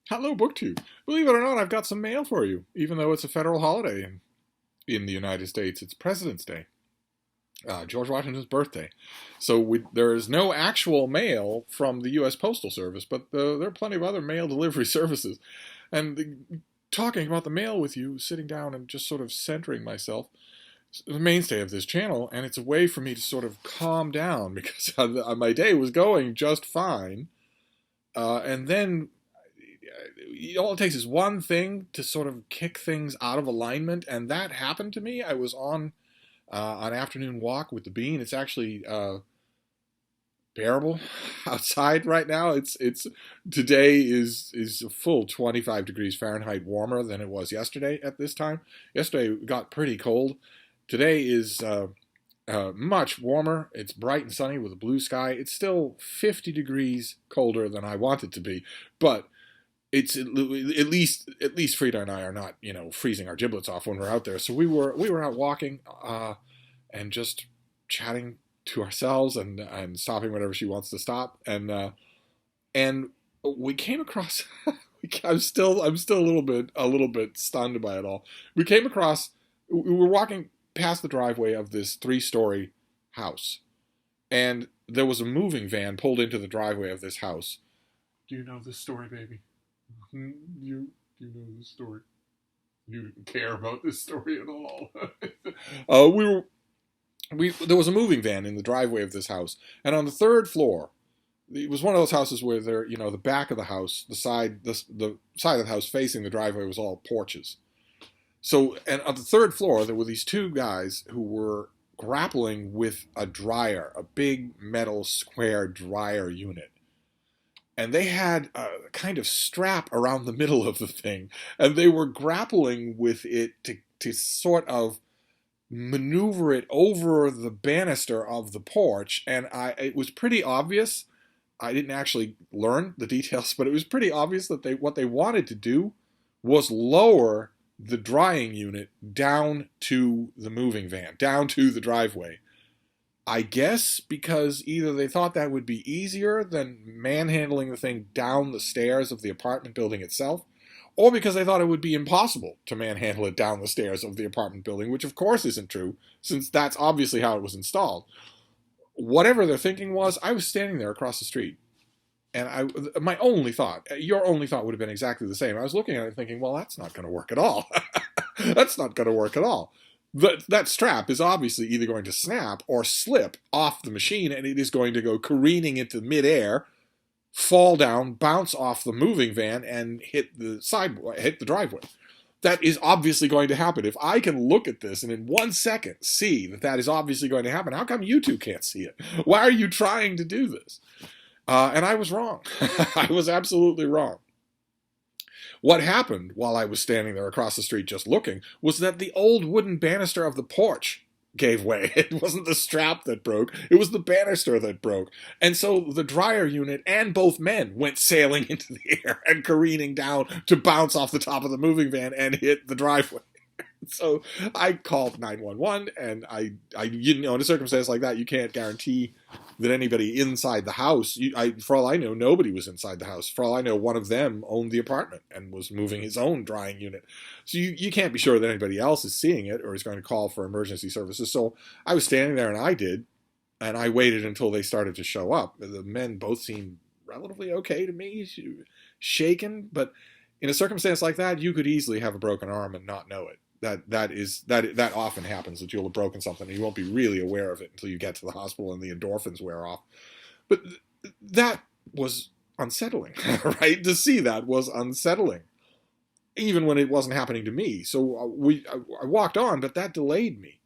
Hello, Booktube. Believe it or not, I've got some mail for you, even though it's a federal holiday in the United States. It's President's Day, George Washington's birthday. So there is no actual mail from the U.S. Postal Service, but there are plenty of other mail delivery services. And talking about the mail with you, sitting down and just sort of centering myself, is the mainstay of this channel, and it's a way for me to sort of calm down because my day was going just fine. And then all it takes is one thing to sort of kick things out of alignment, and that happened to me. I was on an afternoon walk with the bean. It's actually bearable outside right now. It's today is a full 25 degrees Fahrenheit warmer than it was yesterday at this time. Yesterday it got pretty cold. Today is much warmer. It's bright and sunny with a blue sky. It's still 50 degrees colder than I want it to be, but it's at least Frida and I are not, freezing our giblets off when we're out there. So we were out walking and just chatting to ourselves and stopping whenever she wants to stop, and we came across I'm still a little bit stunned by it all. We were walking past the driveway of this 3-story house, and there was a moving van pulled into the driveway of this house. Do you know this story, baby? You know this story. You didn't care about this story at all. There was a moving van in the driveway of this house, and on the 3rd floor, it was one of those houses where the back of the house, the side of the house facing the driveway was all porches. So, and on the 3rd floor, there were these 2 guys who were grappling with a dryer, a big metal square dryer unit. And they had a kind of strap around the middle of the thing, and they were grappling with it to sort of maneuver it over the banister of the porch. And it was pretty obvious. I didn't actually learn the details, but it was pretty obvious that what they wanted to do was lower the drying unit down to the moving van, down to the driveway. I guess because either they thought that would be easier than manhandling the thing down the stairs of the apartment building itself, or because they thought it would be impossible to manhandle it down the stairs of the apartment building, which of course isn't true, since that's obviously how it was installed. Whatever their thinking was, I was standing there across the street, and my only thought, your only thought would have been exactly the same. I was looking at it thinking, well, that's not going to work at all. That's not going to work at all. That strap is obviously either going to snap or slip off the machine, and it is going to go careening into midair, fall down, bounce off the moving van, and hit the driveway. That is obviously going to happen. If I can look at this and in 1 second see that is obviously going to happen, how come you two can't see it? Why are you trying to do this? And I was wrong. I was absolutely wrong. What happened while I was standing there across the street just looking was that the old wooden banister of the porch gave way. It wasn't the strap that broke, it was the banister that broke. And so the dryer unit and both men went sailing into the air and careening down to bounce off the top of the moving van and hit the driveway. So I called 911, and in a circumstance like that, you can't guarantee that anybody inside the house, for all I know, nobody was inside the house. For all I know, one of them owned the apartment and was moving his own drying unit. So you can't be sure that anybody else is seeing it or is going to call for emergency services. So I was standing there, and I waited until they started to show up. The men both seemed relatively okay to me, shaken, but in a circumstance like that, you could easily have a broken arm and not know it. That often happens, that you'll have broken something and you won't be really aware of it until you get to the hospital and the endorphins wear off. But that was unsettling, right? To see that was unsettling, even when it wasn't happening to me. So I walked on, but that delayed me.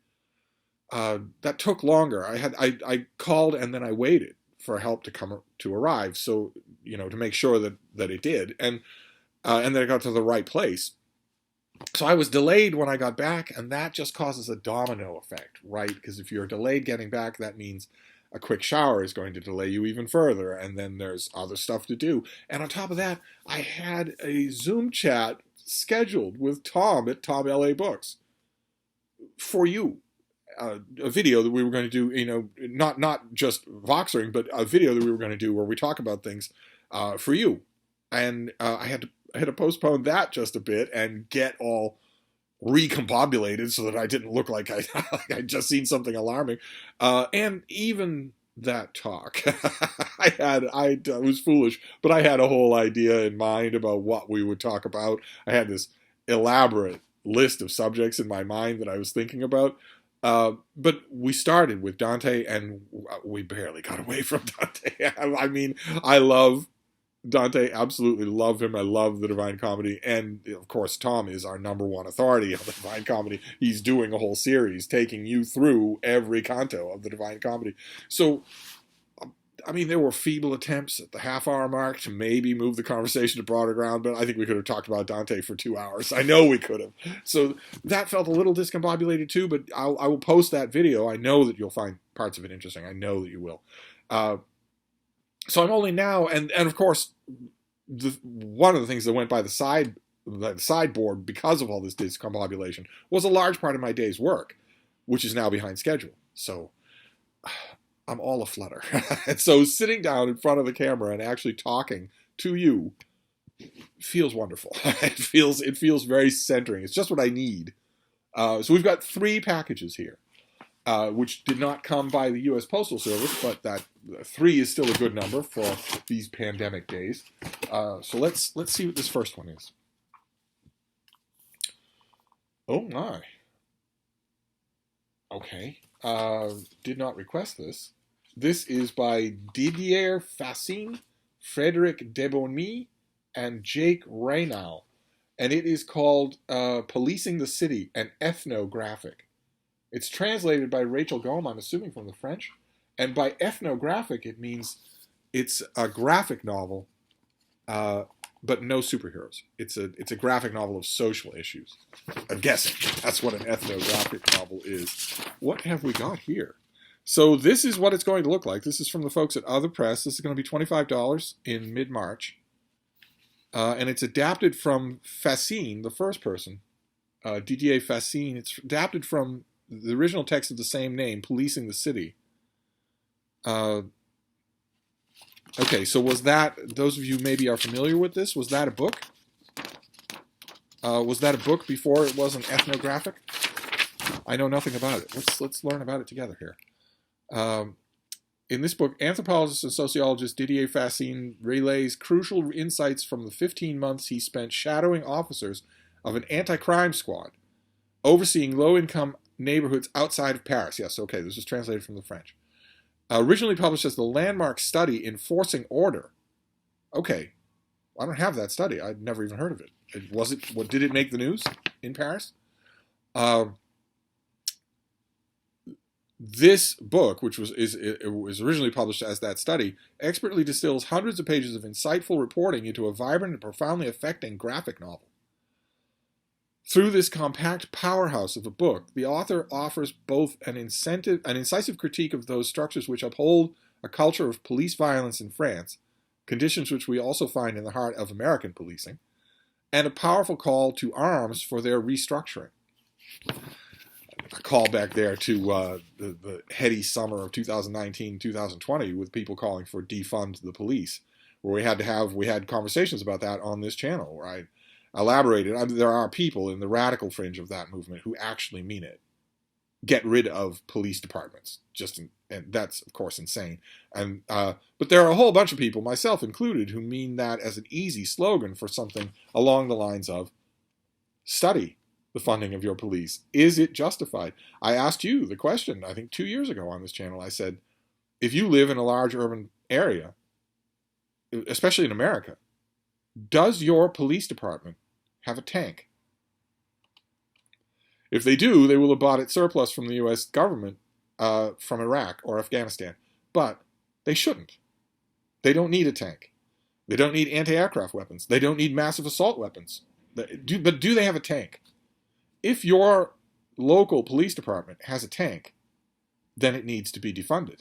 That took longer. I called and then I waited for help to arrive. So to make sure that it did, and then it got to the right place. So I was delayed when I got back, and that just causes a domino effect, right? Because if you're delayed getting back, that means a quick shower is going to delay you even further, and then there's other stuff to do. And on top of that, I had a Zoom chat scheduled with Tom at Tom LA Books for you. A video that we were going to do, not just Voxering, but a video that we were going to do where we talk about things for you. And I had to postpone that just a bit and get all recombobulated so that I didn't look like I'd just seen something alarming. And even that talk, I was foolish, but I had a whole idea in mind about what we would talk about. I had this elaborate list of subjects in my mind that I was thinking about. But we started with Dante, and we barely got away from Dante. I mean, I love Dante, absolutely love him. I love the Divine Comedy. And, of course, Tom is our #1 authority on the Divine Comedy. He's doing a whole series, taking you through every canto of the Divine Comedy. So, I mean, there were feeble attempts at the half-hour mark to maybe move the conversation to broader ground, but I think we could have talked about Dante for 2 hours. I know we could have. So that felt a little discombobulated too, but I will post that video. I know that you'll find parts of it interesting. I know that you will. So I'm only now, and of course, one of the things that went by the sideboard because of all this discombobulation was a large part of my day's work, which is now behind schedule. So I'm all aflutter. And so sitting down in front of the camera and actually talking to you feels wonderful. It feels very centering. It's just what I need. So we've got 3 packages here. Which did not come by the U.S. Postal Service, but that 3 is still a good number for these pandemic days. So let's see what this first one is. Oh my. Okay. Did not request this. This is by Didier Fascine, Frederic Debonny, and Jake Reynaud. And it is called Policing the City, an Ethnographic. It's translated by Rachel Gome, I'm assuming from the French. And by ethnographic, it means it's a graphic novel, but no superheroes. It's a graphic novel of social issues. I'm guessing that's what an ethnographic novel is. What have we got here? So this is what it's going to look like. This is from the folks at Other Press. This is going to be $25 in mid-March. And it's adapted from Fascine, the first person. Didier Fascine. It's adapted from the original text of the same name, Policing the City. Okay, so was that, those of you maybe are familiar with this, was that a book? Was that a book before it was an ethnographic? I know nothing about it. Let's learn about it together here. In this book, anthropologist and sociologist Didier Fascine relays crucial insights from the 15 months he spent shadowing officers of an anti-crime squad, overseeing low-income neighborhoods outside of Paris. Yes, okay, this is translated from the French. Originally published as the landmark study Enforcing Order. Okay, I don't have that study. I'd never even heard of it. Did it make the news in Paris? This book, which was originally published as that study, expertly distills hundreds of pages of insightful reporting into a vibrant and profoundly affecting graphic novel. Through this compact powerhouse of a book, the author offers both an incisive critique of those structures which uphold a culture of police violence in France, conditions which we also find in the heart of American policing, and a powerful call to arms for their restructuring. A call back there to the heady summer of 2019-2020 with people calling for defund the police, where we had conversations about that on this channel, where I elaborated. There are people in the radical fringe of that movement who actually mean it. Get rid of police departments. And that's, of course, insane. And but there are a whole bunch of people, myself included, who mean that as an easy slogan for something along the lines of study the funding of your police. Is it justified? I asked you the question, I think 2 years ago on this channel. I said, if you live in a large urban area, especially in America, does your police department have a tank? If they do, they will have bought it surplus from the U.S. government from Iraq or Afghanistan. But they shouldn't. They don't need a tank. They don't need anti-aircraft weapons. They don't need massive assault weapons. But do they have a tank? If your local police department has a tank, then it needs to be defunded.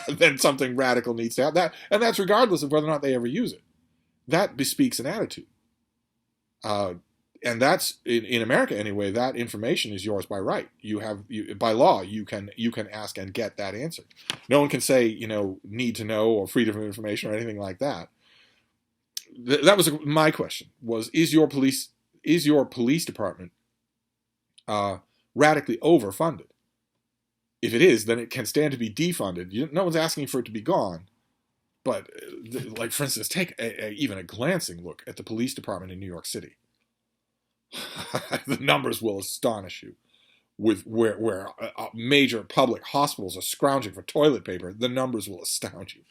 Then something radical needs to happen. And that's regardless of whether or not they ever use it. That bespeaks an attitude. And that's, in America anyway, that information is yours by right. By law, you can ask and get that answer. No one can say, need to know or freedom of information or anything like that. that was my question: is your police department radically overfunded? If it is, then it can stand to be defunded. No one's asking for it to be gone. But, like, for instance, take even a glancing look at the police department in New York City. The numbers will astonish you. With where major public hospitals are scrounging for toilet paper, the numbers will astound you.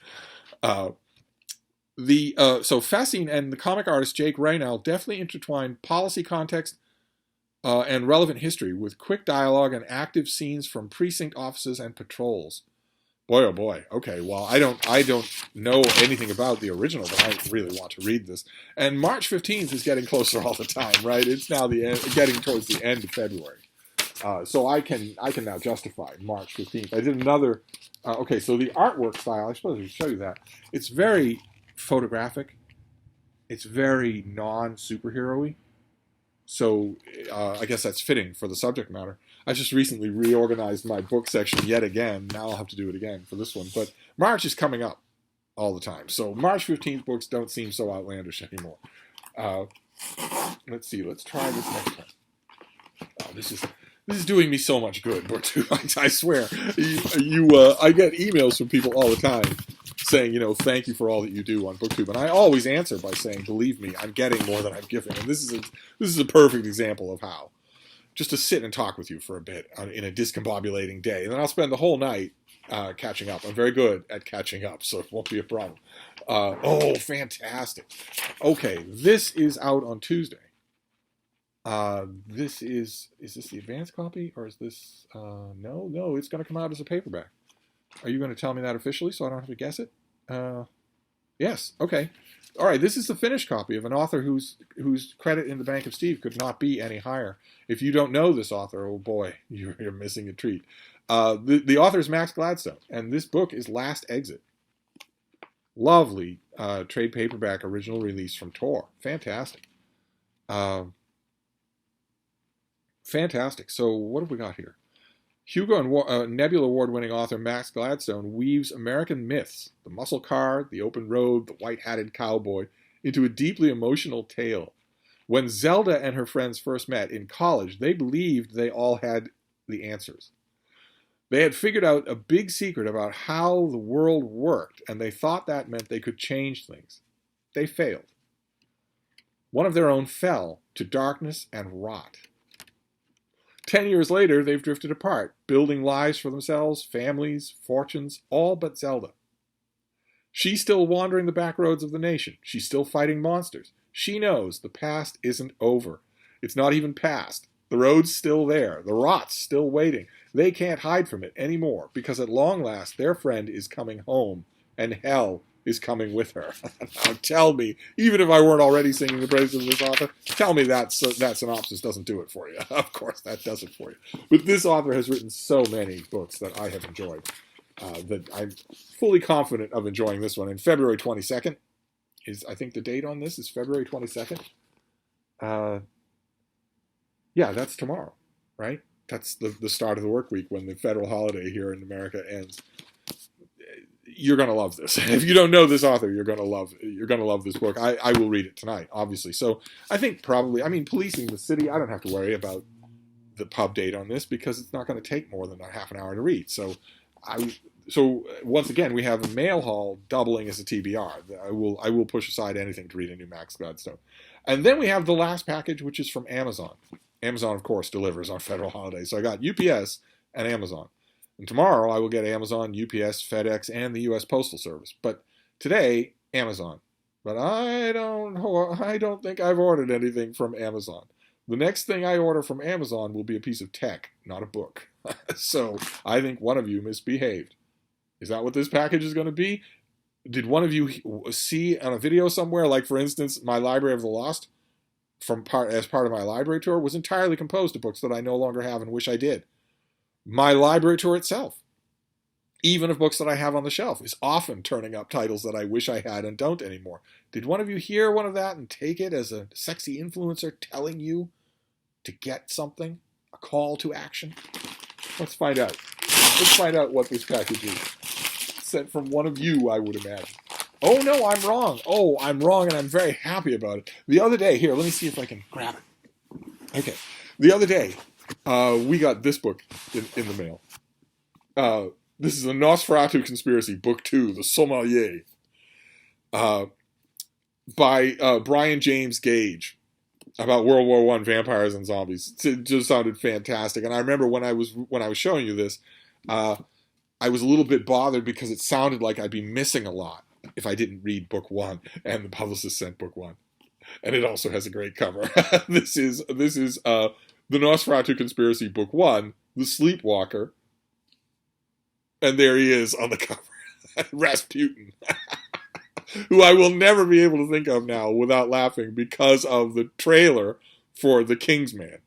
So Fascinate and the comic artist Jake Raynal definitely intertwine policy context and relevant history with quick dialogue and active scenes from precinct offices and patrols. Boy, oh boy. Okay, well, I don't know anything about the original, but I really want to read this. And March 15th is getting closer all the time, right? It's now getting towards the end of February. So I can now justify March 15th. I did another. Okay, so the artwork style, I suppose I should show you that. It's very photographic. It's very non-superhero-y. So I guess that's fitting for the subject matter. I just recently reorganized my book section yet again. Now I'll have to do it again for this one. But March is coming up all the time. So March 15th books don't seem so outlandish anymore. Let's see. Let's try this next time. Oh, this is doing me so much good, Booktube. I swear. I get emails from people all the time saying, thank you for all that you do on Booktube. And I always answer by saying, believe me, I'm getting more than I'm giving. And this is a perfect example of how. Just to sit and talk with you for a bit in a discombobulating day. And then I'll spend the whole night catching up. I'm very good at catching up, so it won't be a problem. Oh, fantastic. Okay, this is out on Tuesday. This is this the advanced copy, or is this, no, it's going to come out as a paperback. Are you going to tell me that officially so I don't have to guess it? Yes, okay. All right, this is the finished copy of an author whose credit in the Bank of Steve could not be any higher. If you don't know this author, oh boy, you're missing a treat. The author is Max Gladstone, and this book is Last Exit. Lovely trade paperback original release from Tor. Fantastic. Fantastic. So what have we got here? Hugo and Nebula Award-winning author Max Gladstone weaves American myths, the muscle car, the open road, the white-hatted cowboy, into a deeply emotional tale. When Zelda and her friends first met in college, they believed they all had the answers. They had figured out a big secret about how the world worked, and they thought that meant they could change things. They failed. One of their own fell to darkness and rot. 10 years later, they've drifted apart, building lives for themselves, families, fortunes, all but Zelda. She's still wandering the back roads of the nation. She's still fighting monsters. She knows the past isn't over. It's not even past. The road's still there. The rot's still waiting. They can't hide from it anymore, because at long last, their friend is coming home, and hell is coming with her. Now tell me, even if I weren't already singing the praises of this author, tell me that synopsis doesn't do it for you. Of course, that does it for you. But this author has written so many books that I have enjoyed, that I'm fully confident of enjoying this one. And February 22nd I think the date on this is February 22nd. Yeah, that's tomorrow, right? That's the start of the work week when the federal holiday here in America ends. You're going to love this. If you don't know this author, you're going to love this book. I will read it tonight, obviously. So I think Policing the City, I don't have to worry about the pub date on this because it's not going to take more than a half an hour to read. So once again, we have a mail haul doubling as a TBR. I will push aside anything to read a new Max Gladstone. And then we have the last package, which is from Amazon. Amazon, of course, delivers on federal holidays. So I got UPS and Amazon. And tomorrow I will get Amazon, UPS, FedEx, and the U.S. Postal Service. But today, Amazon. But I don't think I've ordered anything from Amazon. The next thing I order from Amazon will be a piece of tech, not a book. So I think one of you misbehaved. Is that what this package is going to be? Did one of you see on a video somewhere, like for instance, my Library of the Lost, as part of my library tour, was entirely composed of books that I no longer have and wish I did. My library tour itself, even of books that I have on the shelf, is often turning up titles that I wish I had and don't anymore. Did one of you hear one of that and take it as a sexy influencer telling you to get something? A call to action? Let's find out. Let's find out what this package is. Sent from one of you, I would imagine. Oh no, I'm wrong. Oh, I'm wrong, and I'm very happy about it. The other day, here, let me see if I can grab it. Okay, the other day, we got this book in the mail. This is a Nosferatu Conspiracy, Book 2, The Sommelier, by Brian James Gage, about World War I vampires and zombies. It just sounded fantastic. And I remember when I was showing you this, I was a little bit bothered because it sounded like I'd be missing a lot if I didn't read book 1, and the publicist sent book 1. And it also has a great cover. This is the Nosferatu Conspiracy, Book 1, The Sleepwalker. And there he is on the cover, Rasputin, who I will never be able to think of now without laughing because of the trailer for The Kingsman.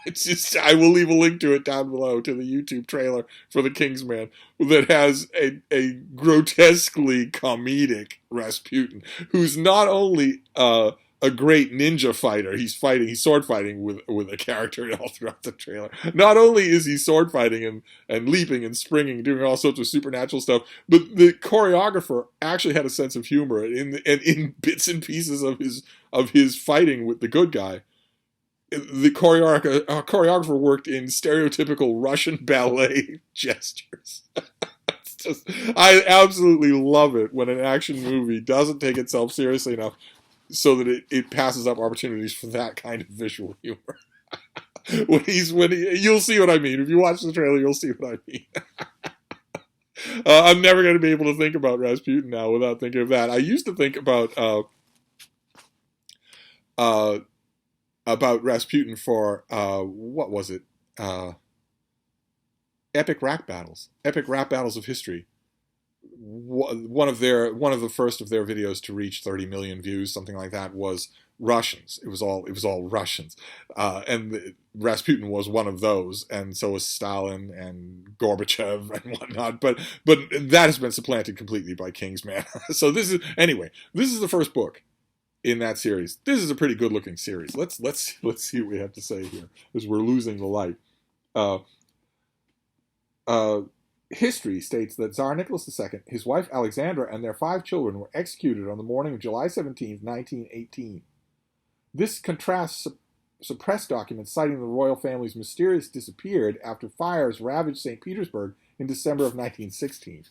It's just, I will leave a link to it down below, to the YouTube trailer for The Kingsman, that has a grotesquely comedic Rasputin, who's not only a great ninja fighter, he's sword fighting with a character all throughout the trailer. Not only is he sword fighting and leaping and springing, doing all sorts of supernatural stuff, but the choreographer actually had a sense of humor in bits and pieces of his fighting with the good guy. The choreographer worked in stereotypical Russian ballet gestures. It's just, I absolutely love it when an action movie doesn't take itself seriously enough so that it passes up opportunities for that kind of visual humor. You'll see what I mean. If you watch the trailer, you'll see what I mean. I'm never going to be able to think about Rasputin now without thinking of that. I used to think about Rasputin for what was it? Epic rap battles of history. One of the first of their videos to reach 30 million views, something like that, was Russians. It was all Russians, and Rasputin was one of those, and so was Stalin and Gorbachev and whatnot. But that has been supplanted completely by Kingsman. So this is the first book in that series. This is a pretty good looking series. Let's see what we have to say here, as we're losing the light. History states that Tsar Nicholas II, his wife Alexandra, and their 5 children were executed on the morning of July 17, 1918. This contrasts suppressed documents citing the royal family's mysterious disappeared after fires ravaged St. Petersburg in December of 1916.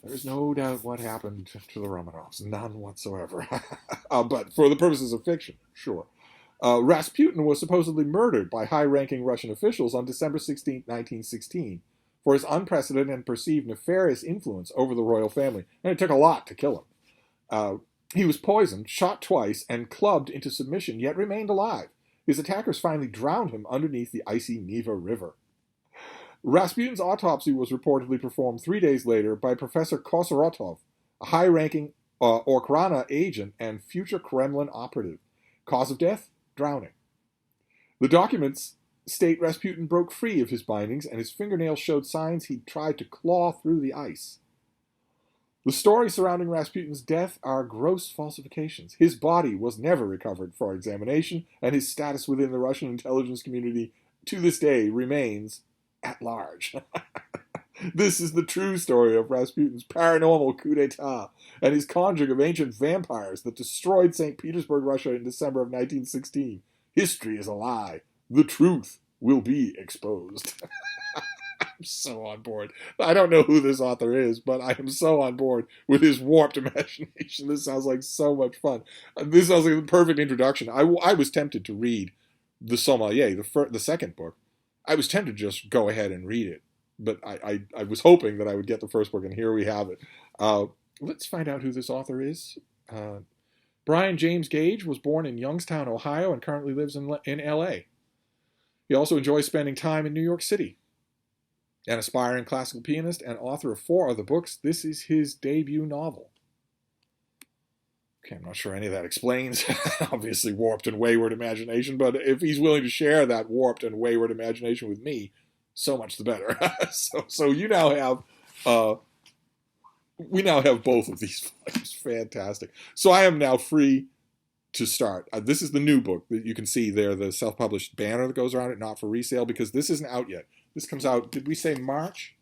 There's no doubt what happened to the Romanovs. None whatsoever. But for the purposes of fiction, sure. Rasputin was supposedly murdered by high-ranking Russian officials on December 16, 1916, for his unprecedented and perceived nefarious influence over the royal family. And it took a lot to kill him. He was poisoned, shot twice, and clubbed into submission, yet remained alive. His attackers finally drowned him underneath the icy Neva River. Rasputin's autopsy was reportedly performed 3 days later by Professor Kosorotov, a high-ranking Okhrana agent and future Kremlin operative. Cause of death? Drowning. The documents state Rasputin broke free of his bindings, and his fingernails showed signs he'd tried to claw through the ice. The stories surrounding Rasputin's death are gross falsifications. His body was never recovered for examination, and his status within the Russian intelligence community to this day remains at large. This is the true story of Rasputin's paranormal coup d'etat and his conjuring of ancient vampires that destroyed St. Petersburg, Russia in December of 1916. History is a lie. The truth will be exposed. I'm so on board. I don't know who this author is, but I am so on board with his warped imagination. This sounds like so much fun. This sounds like the perfect introduction. I was tempted to read The Sommelier, the second book. I was tempted to just go ahead and read it, but I was hoping that I would get the first book, and here we have it. Let's find out who this author is. Brian James Gage was born in Youngstown, Ohio, and currently lives in L.A. He also enjoys spending time in New York City. An aspiring classical pianist and author of 4 other books, this is his debut novel. Okay, I'm not sure any of that explains obviously warped and wayward imagination, but if he's willing to share that warped and wayward imagination with me, so much the better. So you now have, we now have both of these volumes. Fantastic. So I am now free to start. This is the new book that you can see there, the self-published banner that goes around it, not for resale, because this isn't out yet. This comes out, did we say March?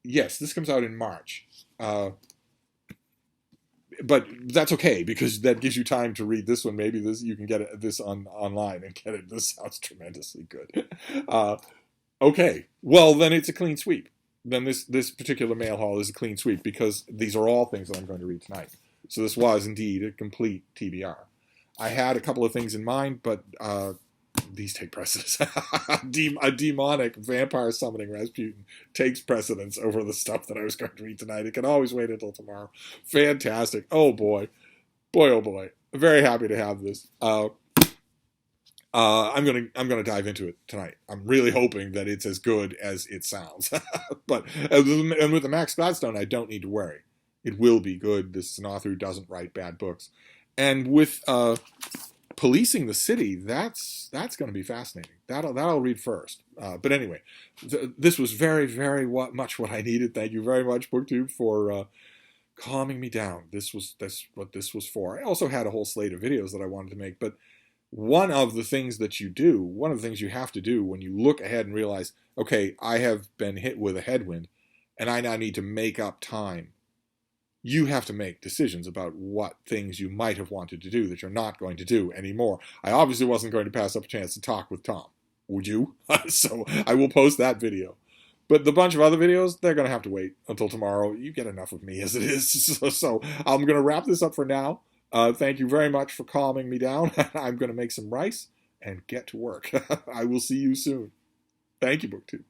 yes, this comes out in March. But that's okay, because that gives you time to read this one. Maybe you can get this online and get it. This sounds tremendously good. Okay, well then it's a clean sweep. Then this particular mail haul is a clean sweep, because these are all things that I'm going to read tonight. So this was indeed a complete TBR. I had a couple of things in mind, but these take precedence. A demonic vampire summoning Rasputin takes precedence over the stuff that I was going to read tonight. It can always wait until tomorrow. Fantastic. Oh boy. Boy, oh boy. Very happy to have this. I'm gonna dive into it tonight. I'm really hoping that it's as good as it sounds. But and with the Max Gladstone, I don't need to worry. It will be good. This is an author who doesn't write bad books. And with Policing the City, that's going to be fascinating. That I'll read first. But anyway, this was very, very much what I needed. Thank you very much, Booktube, for calming me down. That's what this was for. I also had a whole slate of videos that I wanted to make, but one of the things you have to do when you look ahead and realize, okay, I have been hit with a headwind, and I now need to make up time. You have to make decisions about what things you might have wanted to do that you're not going to do anymore. I obviously wasn't going to pass up a chance to talk with Tom. Would you? So I will post that video. But the bunch of other videos, they're going to have to wait until tomorrow. You get enough of me as it is. So I'm going to wrap this up for now. Thank you very much for calming me down. I'm going to make some rice and get to work. I will see you soon. Thank you, Booktube.